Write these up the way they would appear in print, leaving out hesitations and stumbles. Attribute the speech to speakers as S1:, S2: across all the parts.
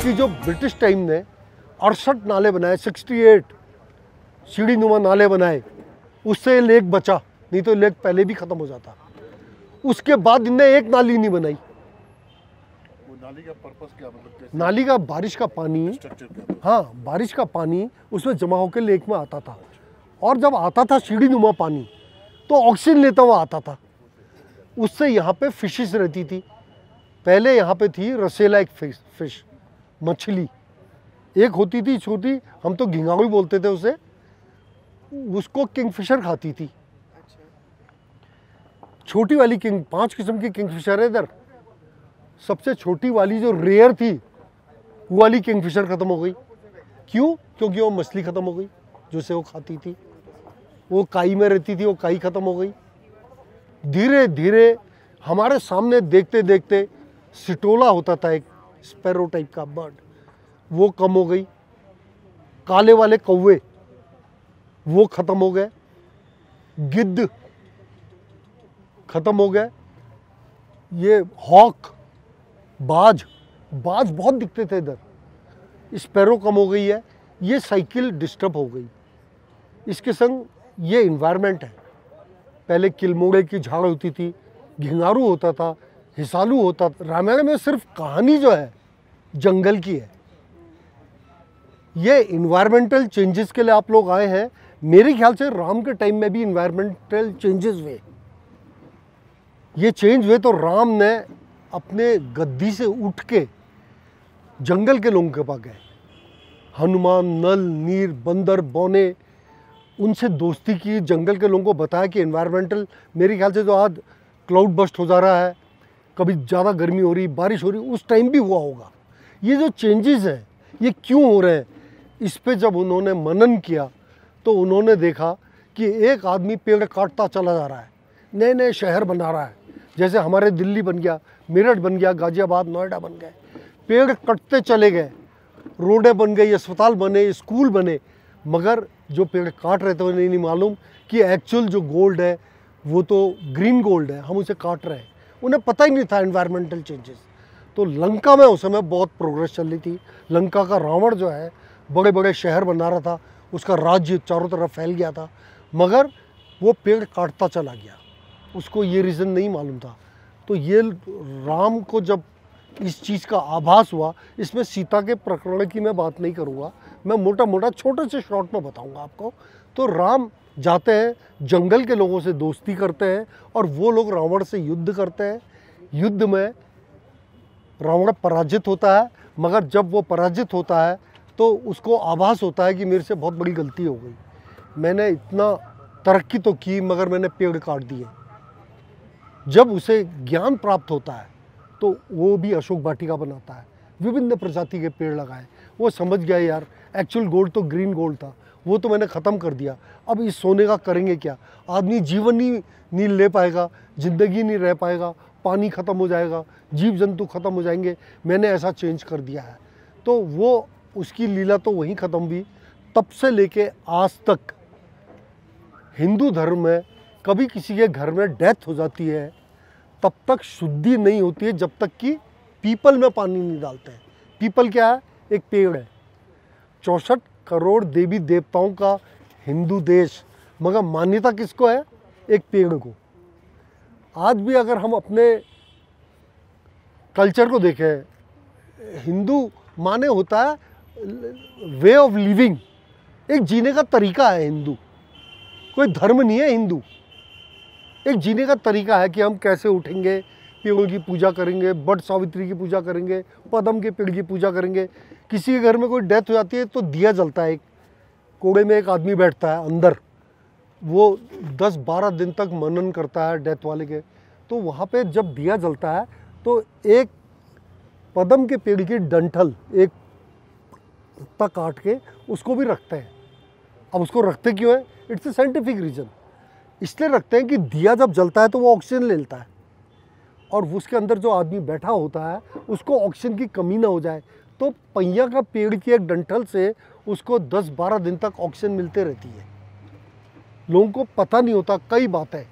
S1: कि जो British time ने 68 नाले बनाए, 68 सीढ़ी नुमा नाले बनाए, उससे लेक बचा, नहीं तो लेक पहले भी खत्म हो जाता। उसके बाद इनने एक नाली नहीं बनाई।
S2: वो नाली का पर्पस क्या, मतलब कैसे?
S1: नाली का बारिश का पानी, हाँ बारिश का पानी उसमें जमा होकर लेक में आता था, और जब आता था सीढ़ी नुमा पानी तो ऑक्सीजन लेता हुआ आता था। उससे यहाँ पे फिशेस रहती थी। पहले यहाँ पे थी रसेला, एक फिश मछली एक होती थी छोटी, हम तो घिंगावी बोलते थे उसे, उसको किंगफिशर खाती थी। छोटी वाली 5 किस्म की किंगफिशर है इधर। सबसे छोटी वाली जो रेयर थी वो वाली किंगफिशर खत्म हो गई। क्यों? क्योंकि वो मछली खत्म हो गई जो से वो खाती थी। वो काई में रहती थी, वो काई खत्म हो गई। धीरे धीरे हमारे सामने देखते देखते सिटोला होता था, एक स्पैरो टाइप का बर्ड, वो कम हो गई। काले वाले कौवे वो खत्म हो गए। गिद्ध खत्म हो गए। ये हॉक, बाज बहुत दिखते थे इधर। स्पैरो कम हो गई है। ये साइकिल डिस्टर्ब हो गई। इसके संग ये इन्वायरमेंट है। पहले किलमोड़े की झाड़ होती थी, घिंगारू होता था, हिसालू होता था। रामायण में सिर्फ कहानी जो है जंगल की है। ये इन्वायरमेंटल चेंजेस के लिए आप लोग आए हैं। मेरे ख्याल से राम के टाइम में भी इन्वायरमेंटल चेंजेस हुए। ये चेंज हुए तो राम ने अपने गद्दी से उठ के जंगल के लोगों के पास गए। हनुमान, नल, नीर, बंदर, बौने, उनसे दोस्ती की। जंगल के लोगों को बताया कि इन्वायरमेंटल, मेरे ख्याल से जो आज क्लाउड बस्ट हो जा रहा है, कभी ज़्यादा गर्मी हो रही, बारिश हो रही, उस टाइम भी हुआ होगा। ये जो चेंजेस हैं ये क्यों हो रहे हैं, इस पे जब उन्होंने मनन किया तो उन्होंने देखा कि एक आदमी पेड़ काटता चला जा रहा है, नए नए शहर बना रहा है। जैसे हमारे दिल्ली बन गया, मेरठ बन गया, गाजियाबाद, नोएडा बन गए। पेड़ कटते चले गए, रोडें बन गई, अस्पताल बने, स्कूल बने, मगर जो पेड़ काट रहे थे उन्हें नहीं मालूम कि एक्चुअल जो गोल्ड है वो तो ग्रीन गोल्ड है, हम उसे काट रहे हैं। उन्हें पता ही नहीं था एनवायरमेंटल चेंजेस। तो लंका में उस समय बहुत प्रोग्रेस चल रही थी। लंका का रावण जो है बड़े बड़े शहर बना रहा था, उसका राज्य चारों तरफ फैल गया था, मगर वो पेड़ काटता चला गया। उसको ये रीज़न नहीं मालूम था। तो ये राम को जब इस चीज़ का आभास हुआ, इसमें सीता के प्रकरण की मैं बात नहीं करूँगा, मैं मोटा मोटा छोटे से शॉर्ट में बताऊँगा आपको। तो राम जाते हैं, जंगल के लोगों से दोस्ती करते हैं, और वो लोग रावण से युद्ध करते हैं। युद्ध में रावण पराजित होता है, मगर जब वो पराजित होता है तो उसको आभास होता है कि मेरे से बहुत बड़ी गलती हो गई, मैंने इतना तरक्की तो की मगर मैंने पेड़ काट दिए। जब उसे ज्ञान प्राप्त होता है तो वो भी अशोक वाटिका बनाता है, विभिन्न प्रजाति के पेड़ लगाए। वो समझ गया यार एक्चुअल गोल्ड तो ग्रीन गोल्ड था, वो तो मैंने ख़त्म कर दिया, अब इस सोने का करेंगे क्या। आदमी जीवन नहीं ले पाएगा, ज़िंदगी नहीं रह पाएगा, पानी ख़त्म हो जाएगा, जीव जंतु ख़त्म हो जाएंगे, मैंने ऐसा चेंज कर दिया है। तो वो उसकी लीला तो वहीं ख़त्म हुई। तब से लेके आज तक हिंदू धर्म में कभी किसी के घर में डेथ हो जाती है तब तक शुद्धि नहीं होती है जब तक कि पीपल में पानी नहीं डालते हैं। पीपल क्या है? एक पेड़ है। 64 करोड़ देवी देवताओं का हिंदू देश, मगर मान्यता किसको है? एक पेड़ को। आज भी अगर हम अपने कल्चर को देखें, हिंदू माने होता है वे ऑफ लिविंग, एक जीने का तरीका है हिंदू, कोई धर्म नहीं है हिंदू। एक जीने का तरीका है कि हम कैसे उठेंगे, पेड़ों की पूजा करेंगे, बट सावित्री की पूजा करेंगे, पद्म के पेड़ की पूजा करेंगे। किसी के घर में कोई डेथ हो जाती है तो दिया जलता है, एक कोड़े में एक आदमी बैठता है अंदर, वो 10-12 दिन तक मनन करता है डेथ वाले के। तो वहाँ पे जब दिया जलता है तो एक पद्म के पेड़ की डंठल, एक पत्ता काट के उसको भी रखते हैं। अब उसको रखते क्यों है? It's a scientific reason. इसलिए रखते हैं कि दिया जब जलता है तो वो ऑक्सीजन ले लेता है, और उसके अंदर जो आदमी बैठा होता है उसको ऑक्सीजन की कमी ना हो जाए, तो पहिया का पेड़ की एक डंठल से उसको 10-12 दिन तक ऑक्सीजन मिलते रहती है। लोगों को पता नहीं होता कई बातें,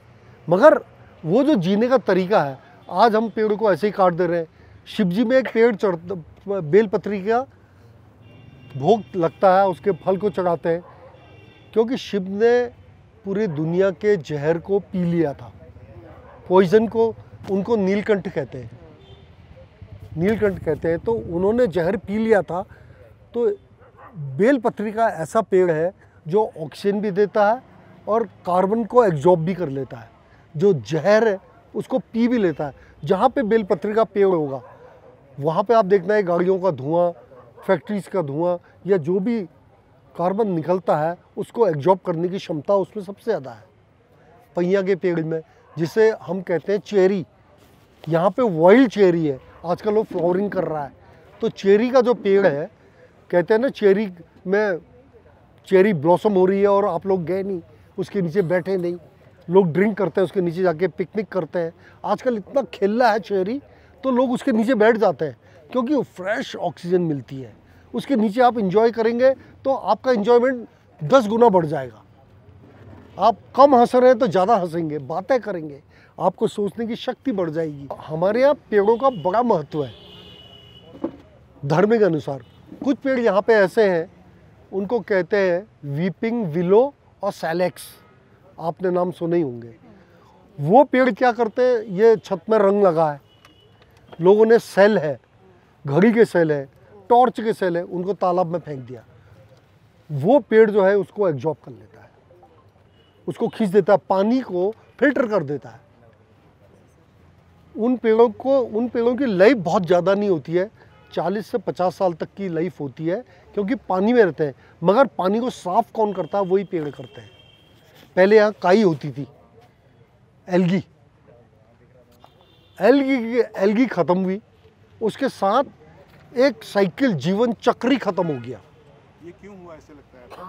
S1: मगर वो जो जीने का तरीका है, आज हम पेड़ को ऐसे ही काट दे रहे हैं। शिव जी में एक पेड़ बेलपत्री का भोग लगता है, उसके फल को चढ़ाते हैं, क्योंकि शिव ने पूरी दुनिया के जहर को पी लिया था, पॉइजन को। उनको नीलकंठ कहते हैं, नीलकंठ कहते हैं। तो उन्होंने जहर पी लिया था। तो बेलपत्री का ऐसा पेड़ है जो ऑक्सीजन भी देता है और कार्बन को एब्जॉर्ब भी कर लेता है, जो जहर है उसको पी भी लेता है। जहाँ पे बेलपत्री का पेड़ होगा वहाँ पे आप देखना है गाड़ियों का धुआं, फैक्ट्रीज का धुआं या जो भी कार्बन निकलता है उसको एब्जॉर्ब करने की क्षमता उसमें सबसे ज़्यादा है पहिया के पेड़ में, जिसे हम कहते हैं चेरी। यहाँ पे वाइल्ड चेरी है, आजकल वो फ्लावरिंग कर रहा है। तो चेरी का जो पेड़ है, कहते हैं ना चेरी में चेरी ब्लॉसम हो रही है और आप लोग गए नहीं, उसके नीचे बैठे नहीं, लोग ड्रिंक करते हैं उसके नीचे जाके, पिकनिक करते हैं। आजकल इतना खिला है चेरी, तो लोग उसके नीचे बैठ जाते हैं क्योंकि फ्रेश ऑक्सीजन मिलती है। उसके नीचे आप इंजॉय करेंगे तो आपका इंजॉयमेंट 10 गुना बढ़ जाएगा। आप कम हंस रहे हैं तो ज़्यादा हंसेंगे, बातें करेंगे, आपको सोचने की शक्ति बढ़ जाएगी। हमारे यहाँ पेड़ों का बड़ा महत्व है धार्मिक अनुसार। कुछ पेड़ यहाँ पे ऐसे हैं, उनको कहते हैं वीपिंग विलो और सैलेक्स, आपने नाम सुने ही होंगे। वो पेड़ क्या करते हैं, ये छत में रंग लगा है, लोगों ने सेल है, घड़ी के सेल है, टॉर्च के सेल है, उनको तालाब में फेंक दिया। वो पेड़ जो है उसको एब्जॉर्ब कर लेता है, उसको खींच देता है, पानी को फिल्टर कर देता है। उन पेड़ों की लाइफ बहुत ज़्यादा नहीं होती है, 40 से 50 साल तक की लाइफ होती है, क्योंकि पानी में रहते हैं। मगर पानी को साफ कौन करता है, वही पेड़ करते हैं। पहले यहाँ काई होती थी, एल्गी एल्गी ख़त्म हुई, उसके साथ एक साइकिल जीवन चक्र ही ख़त्म हो गया।
S2: ये क्यों हुआ ऐसे लगता है?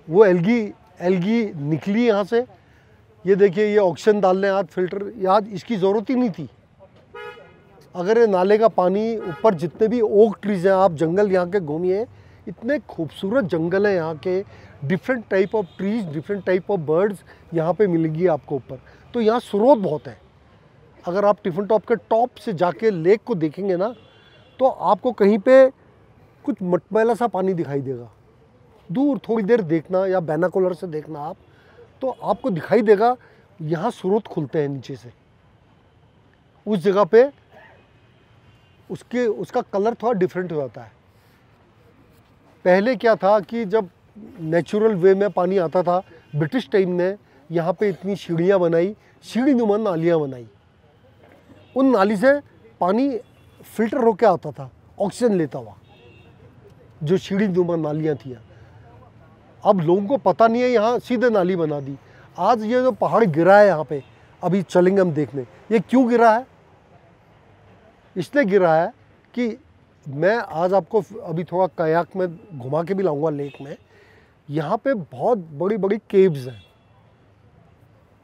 S1: वो एल्गी निकली यहाँ से। ये देखिए, ये ऑक्सीजन डालने आज फिल्टर, आज इसकी ज़रूरत ही नहीं थी। अगर ये नाले का पानी ऊपर, जितने भी ओक ट्रीज हैं, आप जंगल यहाँ के घूमिए, इतने खूबसूरत जंगल हैं यहाँ के, different type of trees, different type of birds यहाँ पे मिलेंगी आपको ऊपर। तो यहाँ स्रोत बहुत है। अगर आप टिफिन टॉप के टॉप से जाके लेक को देखेंगे ना, तो आपको कहीं पे कुछ मटमैला सा पानी दिखाई देगा। दूर थोड़ी देर देखना या बैनाकुलर से देखना आप, तो आपको दिखाई देगा यहाँ स्रोत खुलते हैं नीचे से। उस जगह पे उसका कलर थोड़ा डिफरेंट हो जाता है। पहले क्या था कि जब नेचुरल वे में पानी आता था, ब्रिटिश टाइम ने यहाँ पे इतनी सीढ़ियाँ बनाई, सीढ़ी नुमा नालियाँ बनाई। उन नाली से पानी फिल्टर होके आता था, ऑक्सीजन लेता हुआ, जो सीढ़ी नुमा नालियाँ थी। अब लोगों को पता नहीं है, यहाँ सीधे नाली बना दी। आज ये जो पहाड़ गिरा है यहाँ पे, अभी चलेंगे हम देखने, ये क्यों गिरा है। इसलिए गिरा है कि मैं आज आपको अभी थोड़ा कयाक में घुमा के भी लाऊंगा लेक में। यहाँ पे बहुत बड़ी बड़ी केव्स हैं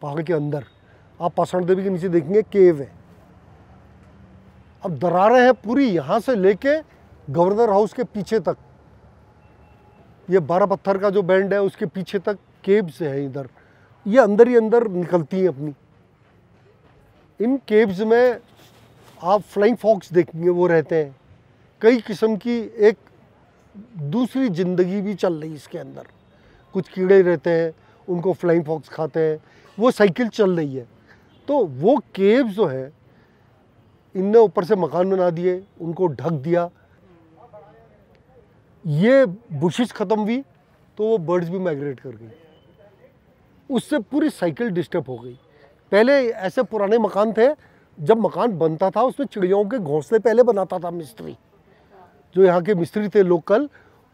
S1: पहाड़ के अंदर। आप पाषाण देवी के नीचे देखेंगे केव है। अब दरारें हैं पूरी, यहाँ से लेके गवर्नर हाउस के पीछे तक, ये 12 पत्थर का जो बैंड है उसके पीछे तक केव्स है इधर। ये अंदर ही अंदर निकलती हैं अपनी। इन केव्स में आप फ्लाइंग फॉक्स देखेंगे, वो रहते हैं। कई किस्म की एक दूसरी ज़िंदगी भी चल रही इसके अंदर। कुछ कीड़े रहते हैं, उनको फ्लाइंग फॉक्स खाते हैं, वो साइकिल चल रही है। तो वो केव्स जो है, इनने ऊपर से मकान बना दिए, उनको ढक दिया। ये बुशिस ख़त्म हुई तो वो बर्ड्स भी माइग्रेट कर गई, उससे पूरी साइकिल डिस्टर्ब हो गई। पहले ऐसे पुराने मकान थे, जब मकान बनता था उसमें चिड़ियों के घोंसले पहले बनाता था मिस्त्री। जो यहाँ के मिस्त्री थे लोकल,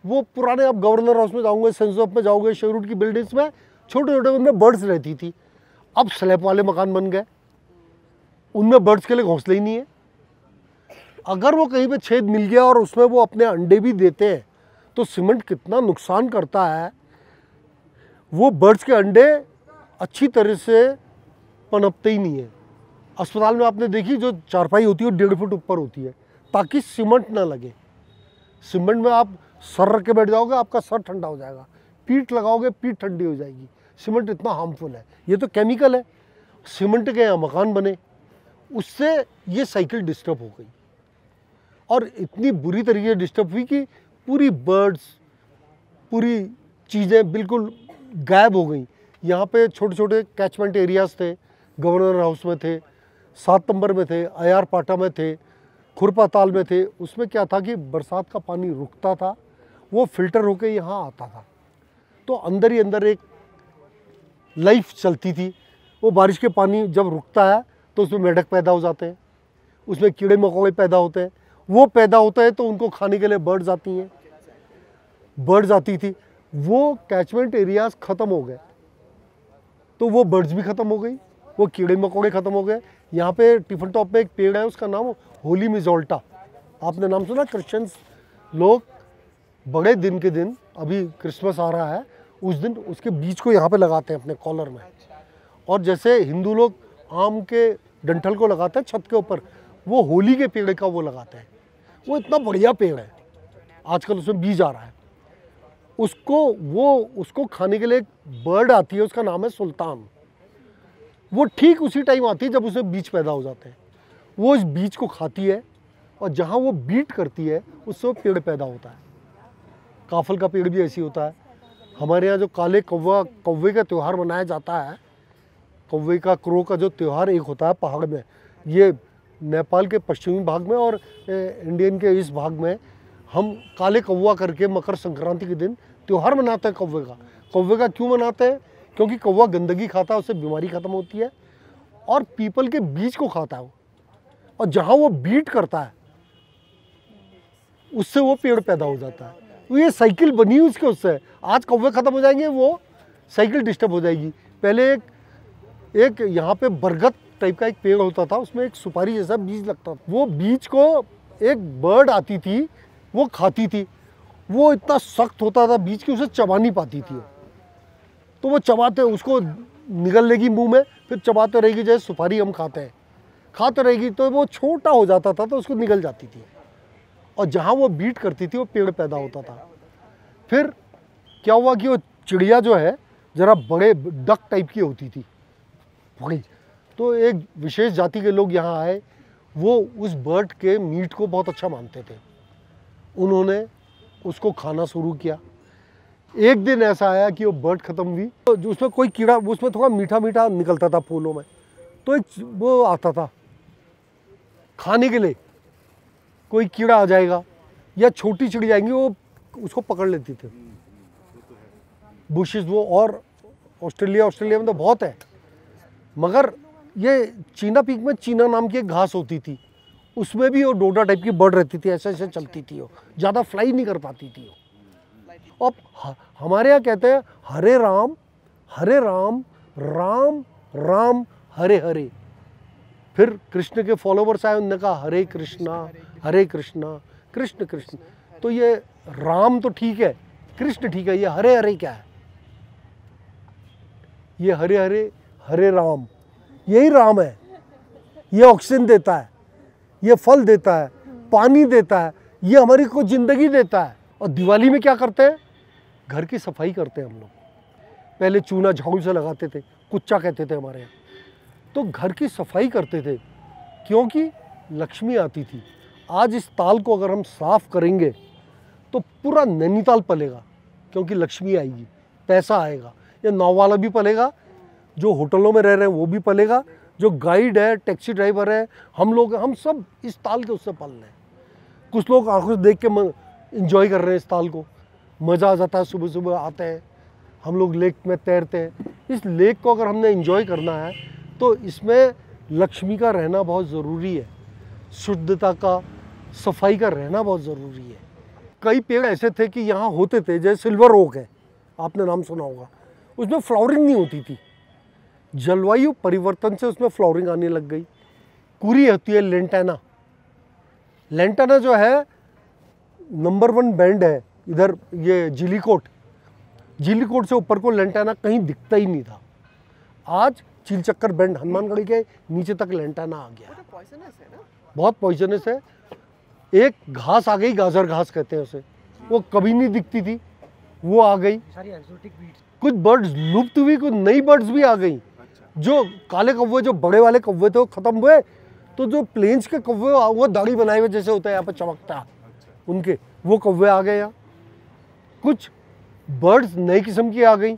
S1: वो पुराने, आप गवर्नर हाउस में जाओगे, सेंसोप में जाओगे, शेरूट की बिल्डिंग्स में छोटे छोटे उनमें बर्ड्स रहती थी। अब स्लैब वाले मकान बन गए, उनमें बर्ड्स के लिए घोंसले ही नहीं है। अगर वो कहीं पे छेद मिल गया और उसमें वो अपने अंडे भी देते हैं, तो सीमेंट कितना नुकसान करता है। वो बर्ड्स के अंडे अच्छी तरह से पनपते ही नहीं है। अस्पताल में आपने देखी जो चारपाई होती है वो 1.5 फुट ऊपर होती है, ताकि सीमेंट ना लगे। सीमेंट में आप सर रख के बैठ जाओगे, आपका सर ठंडा हो जाएगा, पीठ लगाओगे पीठ ठंडी हो जाएगी। सीमेंट इतना हार्मफुल है, ये तो केमिकल है। सीमेंट के यहाँ मकान बने, उससे ये साइकिल डिस्टर्ब हो गई और इतनी बुरी तरीके से डिस्टर्ब हुई कि पूरी बर्ड्स, पूरी चीज़ें बिल्कुल गायब हो गई। यहाँ पे छोटे छोटे कैचमेंट एरियाज़ थे, गवर्नर हाउस में थे, 7 नंबर में थे, आयार पाटा में थे, खुरपा ताल में थे। उसमें क्या था कि बरसात का पानी रुकता था, वो फिल्टर होके यहाँ आता था, तो अंदर ही अंदर एक लाइफ चलती थी। वो बारिश के पानी जब रुकता है तो उसमें मेढक पैदा हो जाते हैं, उसमें कीड़े मकोड़े पैदा होते हैं, वो पैदा होता है तो उनको खाने के लिए बर्ड्स आती हैं, बर्ड्स आती थी। वो कैचमेंट एरियाज ख़त्म हो गए तो वो बर्ड्स भी ख़त्म हो गई, वो कीड़े मकोड़े ख़त्म हो गए। यहाँ पे टिफन टॉप पे एक पेड़ है, उसका नाम होली मिजोल्टा, आपने नाम सुना? क्रिश्चियंस लोग बड़े दिन के दिन, अभी क्रिसमस आ रहा है, उस दिन उसके बीज को यहाँ पे लगाते हैं अपने कॉलर में। और जैसे हिंदू लोग आम के डंठल को लगाते हैं छत के ऊपर, वो होली के पेड़ का वो लगाते हैं। वो इतना बढ़िया पेड़ है, आजकल उसमें बीज आ रहा है। उसको खाने के लिए एक बर्ड आती है, उसका नाम है सुल्तान। वो ठीक उसी टाइम आती है जब उसमें बीज पैदा हो जाते हैं। वो इस बीज को खाती है और जहाँ वो बीट करती है उससे वो पेड़ पैदा होता है। काफल का पेड़ भी ऐसी होता है। हमारे यहाँ जो काले कौवे का त्यौहार मनाया जाता है, कौवे का, क्रो का जो त्यौहार एक होता है पहाड़ में, ये नेपाल के पश्चिमी भाग में और इंडियन के इस भाग में हम काले कौवा करके मकर संक्रांति के दिन त्यौहार मनाते हैं कौवे का। कौवे का क्यों मनाते हैं? क्योंकि कौवा गंदगी खाता है, उससे बीमारी खत्म होती है, और पीपल के बीज को खाता है वो, और जहाँ वो बीट करता है उससे वो पेड़ पैदा हो जाता है। तो ये साइकिल बनी उसके उससे। आज कौवे खत्म हो जाएंगे, वो साइकिल डिस्टर्ब हो जाएगी। पहले एक यहाँ पे बरगद टाइप का एक पेड़ होता था, उसमें एक सुपारी जैसा बीज लगता था। वो बीज को एक बर्ड आती थी, वो खाती थी। वो इतना सख्त होता था बीज कि उसे चबा नहीं पाती थी, तो वो चबाते, उसको निगल लेगी मुंह में, फिर चबाते रहेगी जैसे सुपारी हम खाते हैं, खाते रहेगी, तो वो छोटा हो जाता था तो उसको निगल जाती थी, और जहाँ वो बीट करती थी वो पेड़ पैदा होता था। फिर क्या हुआ कि वो चिड़िया जो है ज़रा बड़े डक टाइप की होती थी, बड़ी, तो एक विशेष जाति के लोग यहाँ आए, वो उस बर्ड के मीट को बहुत अच्छा मानते थे। उन्होंने उसको खाना शुरू किया। एक दिन ऐसा आया कि वो बर्ड ख़त्म हुई, तो उसमें कोई कीड़ा, उसमें थोड़ा मीठा मीठा निकलता था फूलों में, तो एक वो आता था खाने के लिए, कोई कीड़ा आ जाएगा या छोटी चिड़िया आएंगी, वो उसको पकड़ लेती थे। बुशेस वो, और ऑस्ट्रेलिया में तो बहुत है, मगर ये चीना पीक में चीना नाम की एक घास होती थी, उसमें भी वो डोडा टाइप की बर्ड रहती थी, ऐसे ऐसे चलती थी, वो ज़्यादा फ्लाई नहीं कर पाती थी वो। अब हमारे यहाँ कहते हैं हरे राम राम राम हरे हरे। फिर कृष्ण के फॉलोवर्स आए, उन्होंने कहा हरे कृष्णा कृष्ण कृष्ण। तो ये राम तो ठीक है, कृष्ण ठीक है, ये हरे हरे क्या है? ये हरे हरे, हरे राम, यही राम है। ये ऑक्सीजन देता है, ये फल देता है, पानी देता है, ये हमारी को जिंदगी देता है। और दिवाली में क्या करते हैं? घर की सफाई करते हैं हम लोग। पहले चूना झाड़ू से लगाते थे, कुच्चा कहते थे हमारे यहाँ, तो घर की सफाई करते थे क्योंकि लक्ष्मी आती थी। आज इस ताल को अगर हम साफ करेंगे तो पूरा नैनीताल पलेगा, क्योंकि लक्ष्मी आएगी, पैसा आएगा। ये नाव वाला भी पलेगा, जो होटलों में रह रहे हैं वो भी पलेगा, जो गाइड है, टैक्सी ड्राइवर है, हम लोग, हम सब इस ताल के उससे पल रहे हैं। कुछ लोग आंखों से देख के इंजॉय कर रहे हैं इस ताल को, मज़ा आ जाता है। सुबह सुबह आते हैं हम लोग, लेक में तैरते हैं। इस लेक को अगर हमने इंजॉय करना है तो इसमें लक्ष्मी का रहना बहुत ज़रूरी है, शुद्धता का, सफाई का रहना बहुत ज़रूरी है। कई पेड़ ऐसे थे कि यहाँ होते थे, जैसे सिल्वर ओक है, आपने नाम सुना होगा, उसमें फ्लावरिंग नहीं होती थी। जलवायु परिवर्तन से उसमें फ्लावरिंग आने लग गई। कुरी होती है लेंटाना, लेंटाना जो है नंबर 1 बैंड है इधर, ये जिलीकोट से ऊपर को लेंटाना कहीं दिखता ही नहीं था। आज चीलचक्कर बैंड, हनुमानगढ़ी के नीचे तक लेंटाना आ गया।
S3: पॉइजनस है ना?
S1: बहुत पॉइजनस है। एक घास आ गई, गाजर घास कहते हैं उसे, वो कभी नहीं दिखती थी, वो आ गई।
S3: सारी एक्सोटिक बीट्स।
S1: कुछ बर्ड्स लुप्त हुई, कुछ नई बर्ड्स भी आ गई।
S2: अच्छा।
S1: जो काले कौवे, जो बड़े वाले कौवे थे वो खत्म हुए, तो जो प्लेन्स के कौवे वो दाढ़ी बनाए हुए जैसे होता है यहाँ पर चमकता,
S2: अच्छा।
S1: उनके वो कौवे आ गए यहाँ। कुछ बर्ड्स नई किस्म की आ गई,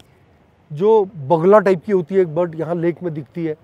S1: जो बगला टाइप की होती है, एक बर्ड यहाँ लेक में दिखती है,